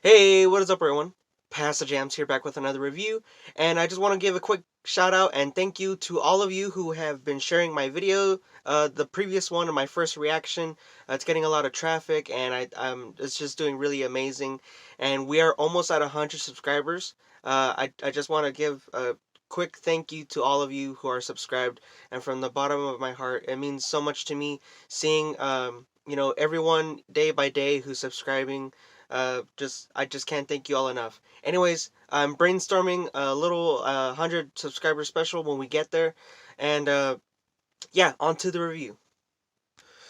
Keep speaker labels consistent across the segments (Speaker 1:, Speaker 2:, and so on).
Speaker 1: Hey, what is up everyone? Pastor JAMZ here back with another review, and I just want to give a quick shout out and thank you to all of you who have been sharing my video. The previous one of my first reaction, it's getting a lot of traffic and it's just doing really amazing. And we are almost at 100 subscribers. I just want to give a quick thank you to all of you who are subscribed, and from the bottom of my heart, it means so much to me seeing everyone day by day who's subscribing. I just can't thank you all enough. Anyways, I'm brainstorming a little 100 subscriber special when we get there, and yeah, on to the review.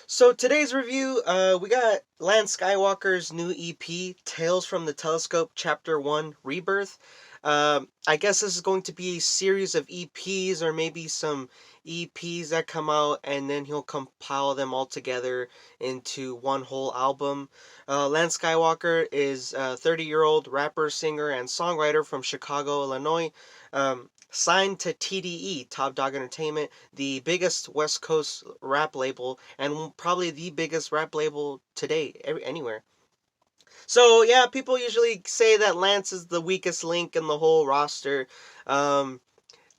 Speaker 1: So today's review, we got Lance Skiiiwalker's new EP, Tales from the Telescope, Chapter 1, Rebirth. I guess this is going to be a series of EPs, or maybe some EPs that come out and then he'll compile them all together into one whole album. Lance Skiiiwalker is a 30-year-old rapper, singer, and songwriter from Chicago, Illinois. Signed to TDE, Top Dog Entertainment, the biggest West Coast rap label, and probably the biggest rap label today, anywhere. So yeah, people usually say that Lance is the weakest link in the whole roster. Um,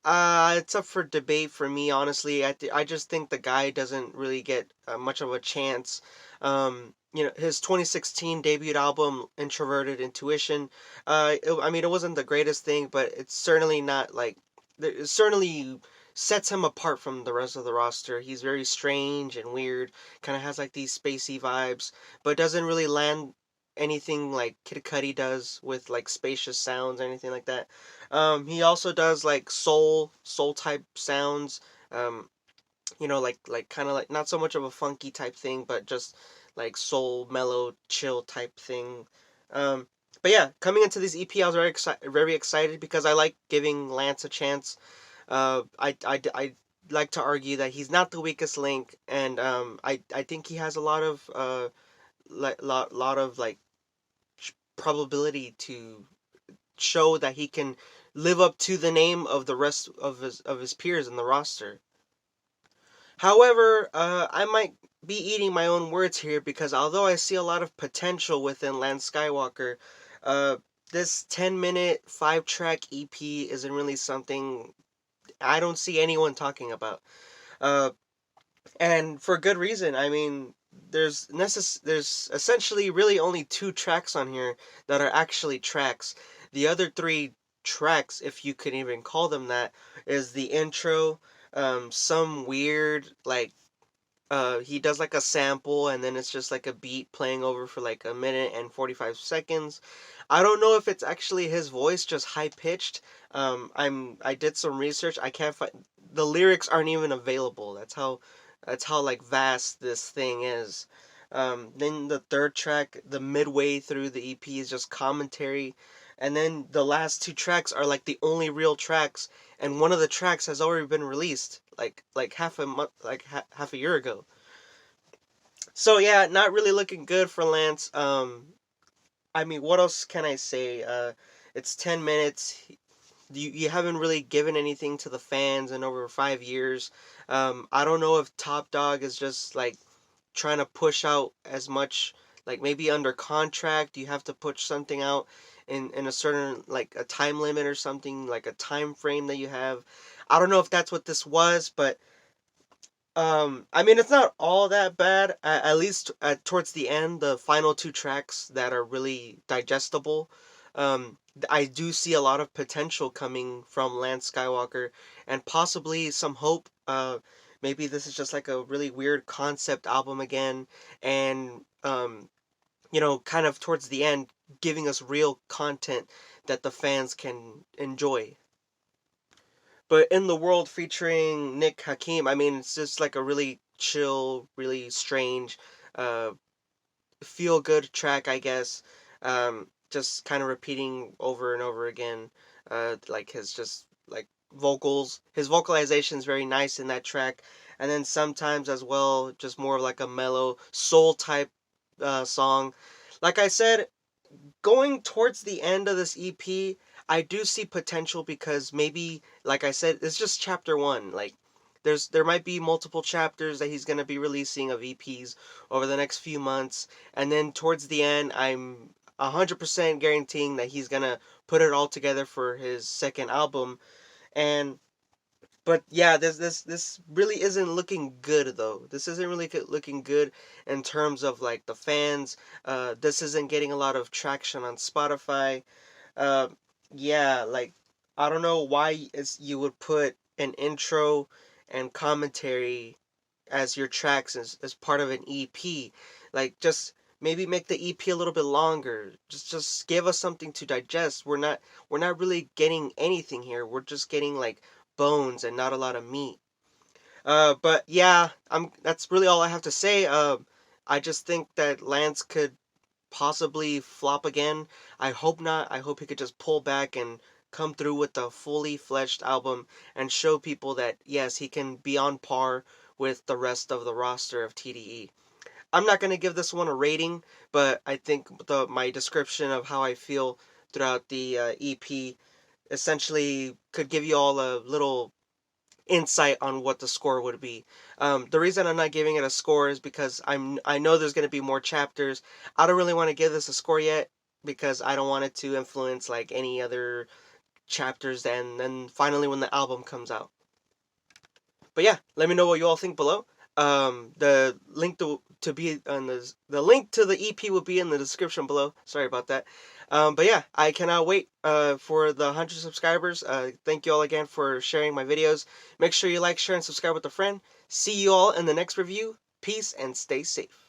Speaker 1: it's up for debate for me, honestly. I just think the guy doesn't really get much of a chance. His 2016 debut album, Introverted Intuition. I mean, it wasn't the greatest thing, but it's certainly not like it certainly sets him apart from the rest of the roster. He's very strange and weird, kind of has like these spacey vibes, but doesn't really land anything like Kid Cudi does with like spacious sounds or anything like that. He also does like soul type sounds. Um, like kind of like not so much of a funky type thing, but just like soul, mellow, chill type thing. But yeah, coming into this EP, I was very excited because I like giving Lance a chance. I like to argue that he's not the weakest link, and I think he has a lot of lot of like probability to show that he can live up to the name of the rest of his peers in the roster. However, I might be eating my own words here because although I see a lot of potential within Lance Skiiiwalker, uh, this 10-minute 5-track EP isn't really something I don't see anyone talking about. Uh, and for good reason. I mean, there's essentially really only 2 tracks on here that are actually tracks. The other 3 tracks, if you could even call them that, is the intro, some weird like he does like a sample and then it's just like a beat playing over for like a minute and 45 seconds. I don't know if it's actually his voice just high pitched. I did some research. I can't find the lyrics aren't even available. That's how like vast this thing is. Then the third track, the midway through the EP is just commentary, and then the last 2 tracks are like the only real tracks, and one of the tracks has already been released like half a month, like half a year ago. So yeah, not really looking good for Lance. I mean, what else can I say? It's 10 minutes. You haven't really given anything to the fans in over 5 years. I don't know if Top Dog is just like trying to push out as much, like maybe under contract you have to push something out in a certain like a time limit or something, like a time frame that you have. I don't know if that's what this was, but I mean, it's not all that bad. At least towards the end, the final 2 tracks that are really digestible. I do see a lot of potential coming from Lance Skiiiwalker, and possibly some hope. Maybe this is just like a really weird concept album again, and kind of towards the end, giving us real content that the fans can enjoy. But in the world featuring Nick Hakim, I mean, it's just like a really chill, really strange, uh, feel good track, I guess. Just kind of repeating over and over again, like his just like vocals. His vocalization is very nice in that track, and then sometimes as well, just more of like a mellow soul type song. Like I said, going towards the end of this EP, I do see potential because maybe, like I said, it's just chapter one. Like, there might be multiple chapters that he's gonna be releasing of EPs over the next few months, and then towards the end, 100% guaranteeing that he's gonna put it all together for his second album. And but yeah, this really isn't looking good though. This isn't really looking good in terms of like the fans. This isn't getting a lot of traction on Spotify. Uh, yeah, like I don't know why you would put an intro and commentary as your tracks as part of an EP. Like just maybe make the EP a little bit longer. Just give us something to digest. We're not really getting anything here. We're just getting like bones and not a lot of meat. But yeah, that's really all I have to say. I just think that Lance could possibly flop again. I hope not. I hope he could just pull back and come through with a fully fledged album and show people that yes, he can be on par with the rest of the roster of TDE. I'm not going to give this one a rating, but I think my description of how I feel throughout the EP essentially could give you all a little insight on what the score would be. The reason I'm not giving it a score is because I know there's going to be more chapters. I don't really want to give this a score yet because I don't want it to influence like any other chapters. And then finally when the album comes out. But yeah, let me know what you all think below. The link to be on the link to the EP will be in the description below. Sorry about that. But yeah, I cannot wait for the 100 subscribers. Thank you all again for sharing my videos. Make sure you like, share, and subscribe with a friend. See you all in the next review. Peace and stay safe.